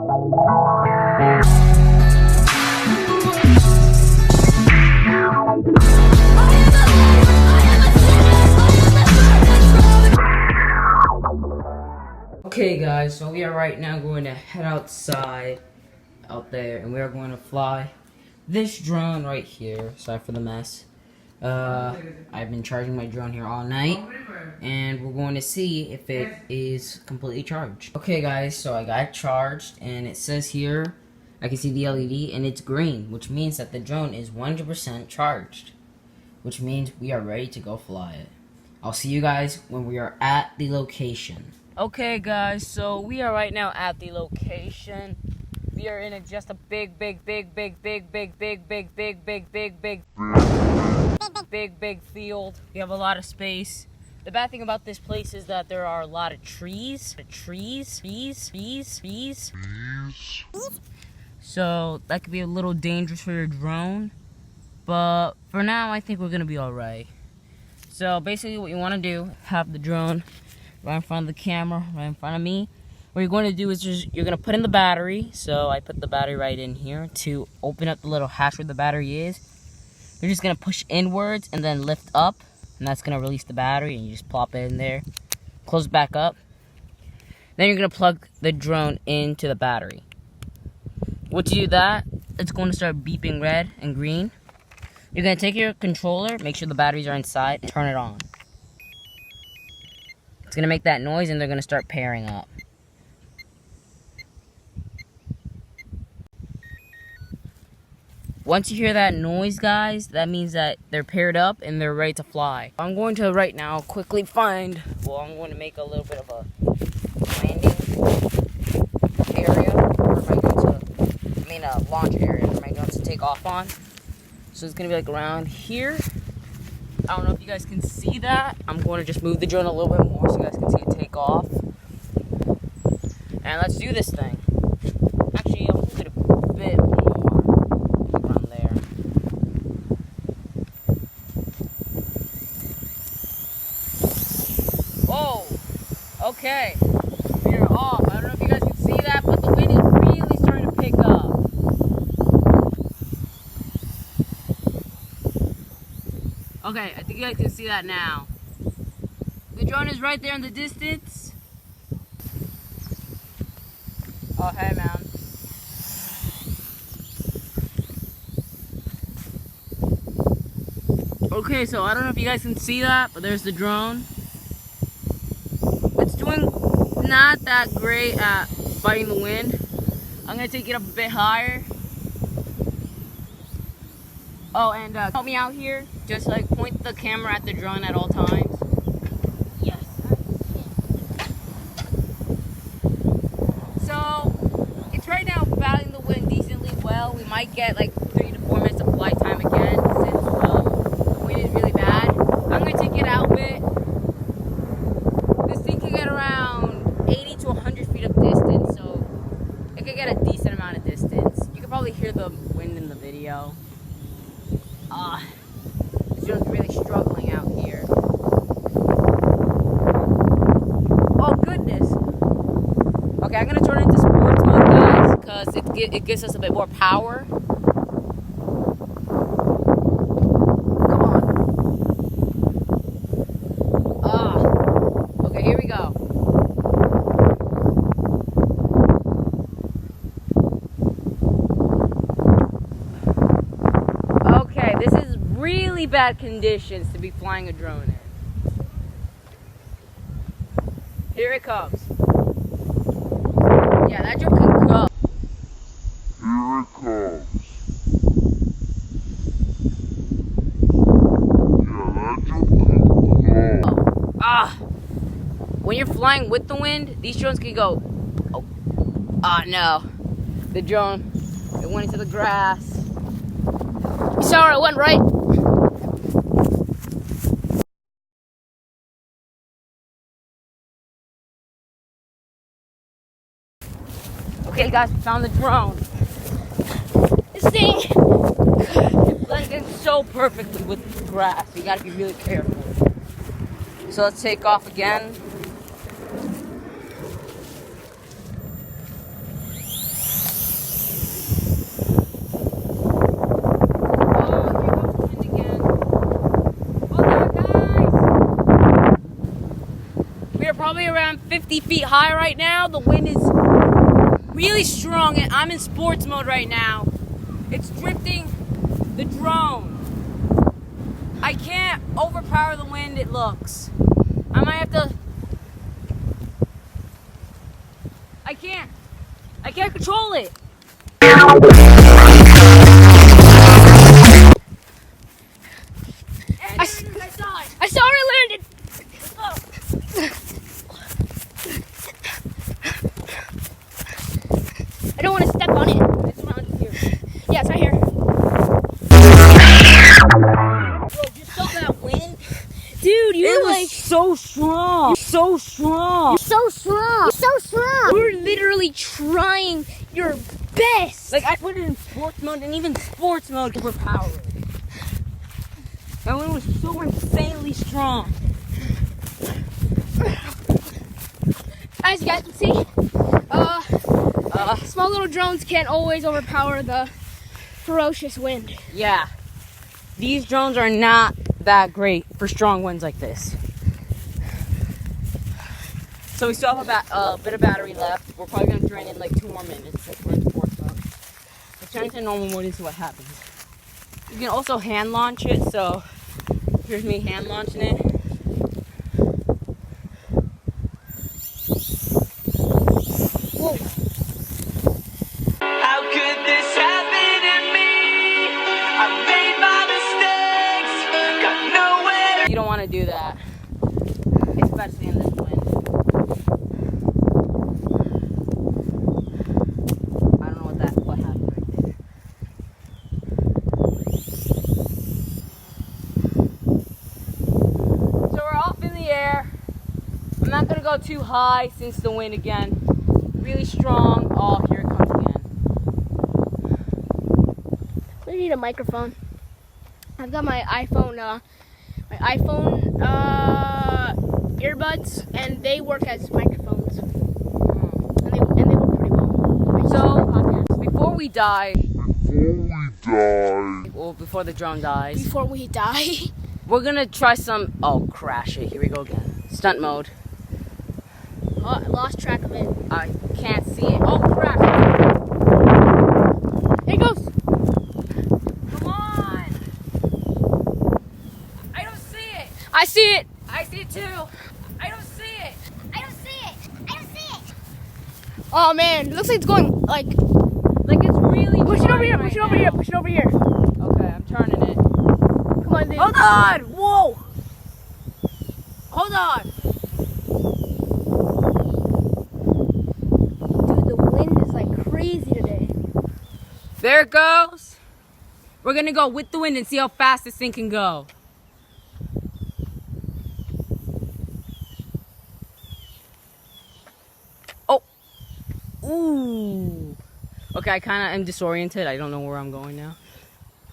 Okay guys, so we are right now going to head outside out there and we are going to fly this drone right here. Sorry for the mess. I've been charging my drone here all night and we're going to see if it is completely charged. Okay guys, so I got it charged and it says here, I can see the LED and it's green, which means that the drone is 100% charged, which means we are ready to go fly it. I'll see you guys when we are at the location. Okay guys, so we are right now at the location. We are in just a big field. We have a lot of space. The bad thing about this place is that there are a lot of trees. So that could be a little dangerous for your drone. But for now, I think we're gonna be alright. So basically what you wanna do, have the drone right in front of the camera, right in front of me. What you're going to do is you're going to put in the battery. So I put the battery right in here to open up the little hatch where the battery is. You're just going to push inwards and then lift up. And that's going to release the battery and you just plop it in there. Close it back up. Then you're going to plug the drone into the battery. Once you do that, it's going to start beeping red and green. You're going to take your controller, make sure the batteries are inside, and turn it on. It's going to make that noise and they're going to start pairing up. Once you hear that noise, guys, that means that they're paired up and they're ready to fly. I'm going to right now quickly find, I'm going to make a little bit of a landing area a launch area for my drone to take off on. So it's going to be like around here. I don't know if you guys can see that. I'm going to just move the drone a little bit more so you guys can see it take off. And let's do this thing. Actually, I'll move it a bit more around there. Oh, okay. We're off. I don't know if you guys can see that, but the wind is really starting to pick up. Okay, I think you guys can see that now. The drone is right there in the distance. Oh, hey, man. Okay, so I don't know if you guys can see that, but there's the drone. It's doing not that great at fighting the wind. I'm gonna take it up a bit higher. Oh, and help me out here. Just like point the camera at the drone at all times. Yes. So it's right now battling the wind decently well. We might get like 3 to 4 minutes of flight time again since the wind is really bad. I'm gonna take it out a bit. This thing can get around 80 to 100 feet of distance, so it could get a decent amount of distance. You can probably hear the wind in the video. This drone's really struggling out here. Oh goodness! Okay, I'm gonna turn it into sports mode, guys, because it gives us a bit more power. Come on. Okay, here we go. Okay, this is really bad conditions to be flying a drone in. Here it comes. Yeah, that drone can go. Here it comes. Yeah, that drone can go. When you're flying with the wind, these drones can go. Oh no. The drone, it went into the grass. Sorry, it went right. Okay, guys, we found the drone. This thing blends in so perfectly with the grass. You gotta be really careful. So let's take off again. probably around 50 feet high right now. The wind is really strong, and I'm in sports mode right now. It's drifting the drone. I can't overpower the wind, it looks. I might have to... I can't control it. I saw it landed. I don't want to step on it. It's around here. Yeah, it's right here. Bro, you saw that wind? Dude, It was like so strong. So strong. You're so strong. You're so strong. You were literally trying your best. Like, I put it in sports mode, and even sports mode could overpower it. That wind was so insanely strong. As you guys can see, small little drones can't always overpower the ferocious wind. Yeah. These drones are not that great for strong winds like this. So we still have a bit of battery left. We're probably going to drain in like 2 more minutes if we're in sports mode. Let's turn into normal mode and see what happens. You can also hand launch it, so here's me hand launching it. Whoa. How could this happen to me? I made my mistakes, got nowhere. You don't want to do that, especially in this wind. I don't know what happened right there. So we're off in the air. I'm not gonna go too high since the wind again, really strong. Oh, here it comes again. We need a microphone. I've got my iPhone earbuds, and they work as microphones, and they work pretty well. Before we die, well, before the drone dies, Before we die, we're gonna try some. Oh, crash it! Here we go again. Stunt mode. oh, I lost track of it. I can't see it. Oh, crap! There it goes. Come on! I don't see it. I see it. I see it too. I don't see it. I don't see it. I don't see it. Oh man, it looks like it's going like. Like it's really. Push it over here. right Push it over now. here. Push it over here. Okay, I'm turning it. Come on, dude. Hold on! Whoa! Hold on! Dude, the wind is like crazy today. There it goes. We're gonna go with the wind and see how fast this thing can go. Oh! Ooh! Okay, I kinda am disoriented. I don't know where I'm going now.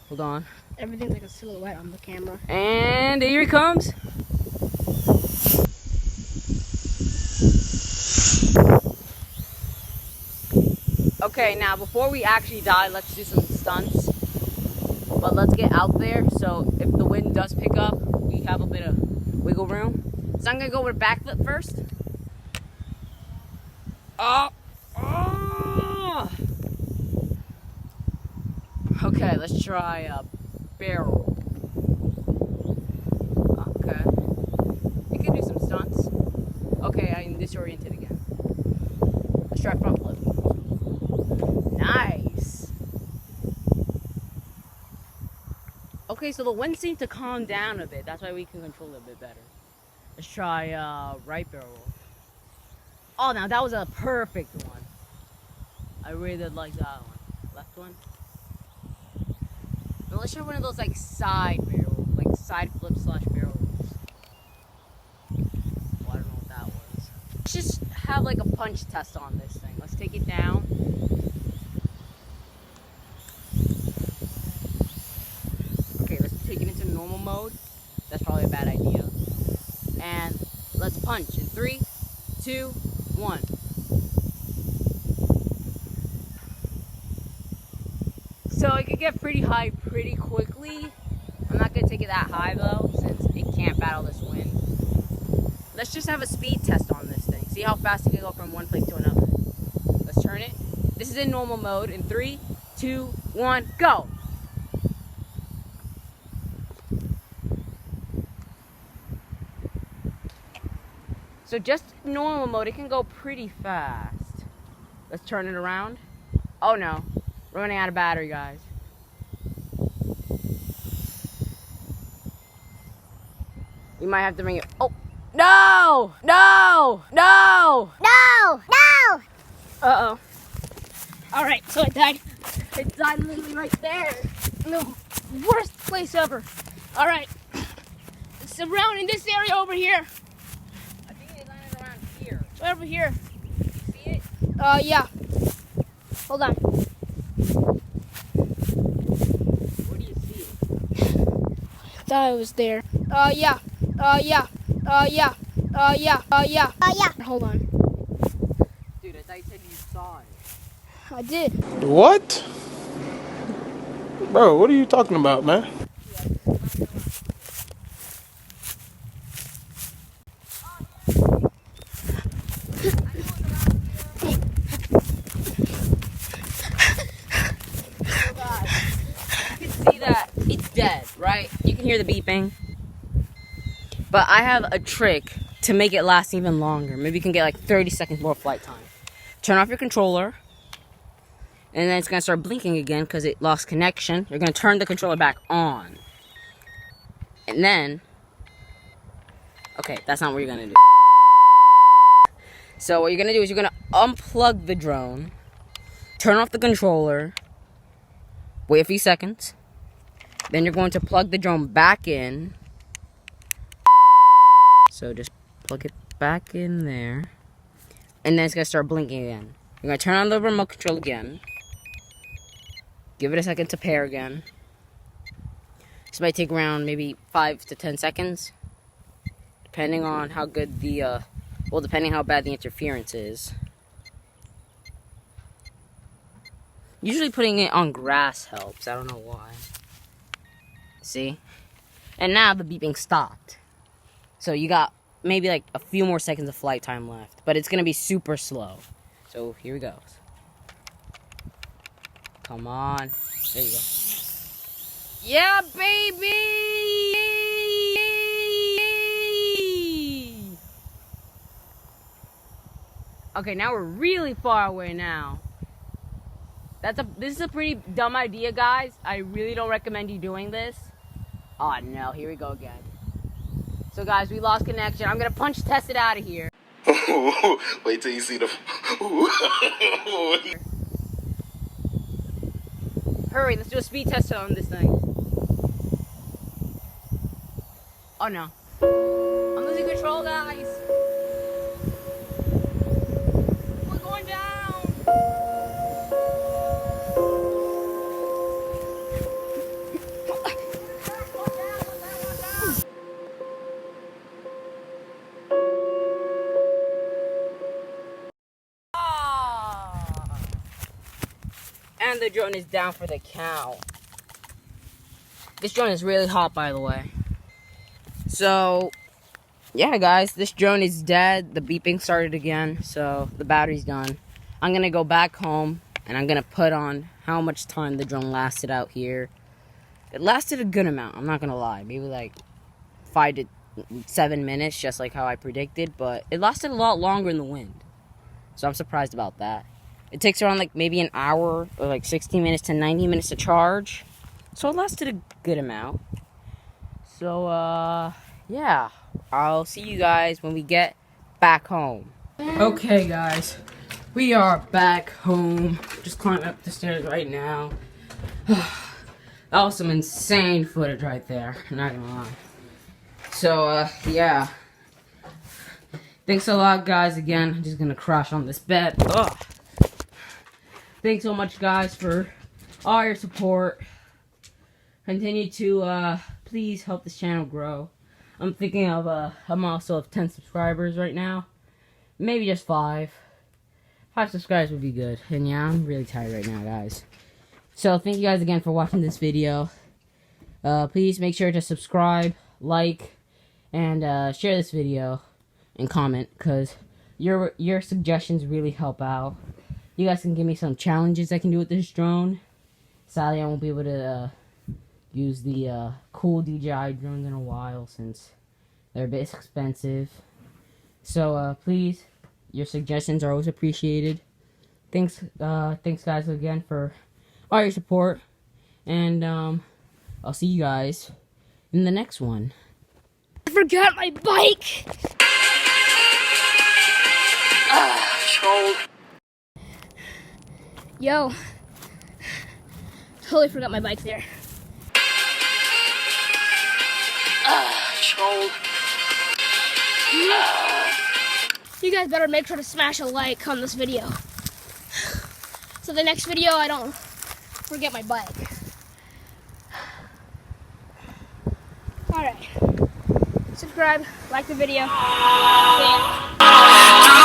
Hold on. Everything's like a silhouette on the camera. And here he comes. Okay, now before we actually die, let's do some stunts. But let's get out there, so if the wind does pick up, we have a bit of wiggle room. So I'm gonna go with a backflip first. Oh! Oh! Okay, let's try a barrel. Okay. You can do some stunts. Okay, I'm disoriented again. Let's try front flip. Nice. Okay, so the wind seemed to calm down a bit. That's why we can control it a bit better. Let's try right barrel. Oh, now that was a perfect one. I really did like that one. Left one. Now let's try one of those like side barrel, like side flip slash barrel rolls. Oh, I don't know what that was. Let's just have like a punch test on this thing. Let's take it down. Okay, let's take it into normal mode. That's probably a bad idea. And let's punch in 3, 2, 1. So it could get pretty high pretty quickly. I'm not gonna take it that high though, since it can't battle this wind. Let's just have a speed test on this See how fast it can go from one place to another. Let's turn it. This is in normal mode. In 3, 2, 1, go! So just normal mode, it can go pretty fast. Let's turn it around. Oh no, we're running out of battery, guys. We might have to bring it. Oh, no! No! No! No! No! Uh-oh. Alright, so it died. It died literally right there. In the worst place ever. Alright. Surrounding this area over here. I think it landed around here. Over here. See it? Yeah. Hold on. Where do you see it? I thought it was there. Yeah. Yeah. Yeah. Yeah. Yeah. Hold on. Dude, I thought you said you saw it. I did. What? Bro, what are you talking about, man? See that it's dead, right? You can hear the beeping. But I have a trick to make it last even longer. Maybe you can get like 30 seconds more flight time. Turn off your controller. And then it's going to start blinking again because it lost connection. You're going to turn the controller back on. And then... Okay, that's not what you're going to do. So what you're going to do is you're going to unplug the drone. Turn off the controller. Wait a few seconds. Then you're going to plug the drone back in. So just plug it back in there. And then it's going to start blinking again. You're going to turn on the remote control again. Give it a second to pair again. This might take around maybe 5 to 10 seconds. Depending on how good the, depending how bad the interference is. Usually putting it on grass helps. I don't know why. See? And now the beeping stopped. So you got maybe like a few more seconds of flight time left. But it's going to be super slow. So here we go. Come on. There you go. Yeah, baby! Okay, now we're really far away now. This is a pretty dumb idea, guys. I really don't recommend you doing this. Oh no, here we go again. So guys, we lost connection. I'm gonna punch test it out of here. Wait till you see the. Hurry, let's do a speed test on this thing. Oh no. I'm losing control, guys. We're going down. And the drone is down for the count. This drone is really hot, by the way. So, yeah, guys, this drone is dead. The beeping started again, so the battery's done. I'm gonna go back home, and I'm gonna put on how much time the drone lasted out here. It lasted a good amount, I'm not gonna lie. Maybe like 5 to 7 minutes, just like how I predicted, but it lasted a lot longer in the wind. So I'm surprised about that. It takes around like maybe an hour or like 60 minutes to 90 minutes to charge. So it lasted a good amount. So, yeah. I'll see you guys when we get back home. Okay, guys. We are back home. Just climbing up the stairs right now. That was some insane footage right there. Not gonna lie. So, yeah. Thanks a lot, guys, again. I'm just gonna crash on this bed. Ugh. Thanks so much, guys, for all your support. Continue to, please help this channel grow. I'm thinking of, I'm also of 10 subscribers right now. Maybe just 5. 5 subscribers would be good. And yeah, I'm really tired right now, guys. So, thank you guys again for watching this video. Please make sure to subscribe, like, and, share this video, and comment, because your suggestions really help out. You guys can give me some challenges I can do with this drone. Sadly, I won't be able to use the cool DJI drones in a while since they're a bit expensive. So please, your suggestions are always appreciated. Thanks guys again for all your support, and I'll see you guys in the next one. I forgot my bike. Troll. Yo, totally forgot my bike there. Troll. You guys better make sure to smash a like on this video, so the next video I don't forget my bike. Alright, subscribe, like the video. See ya.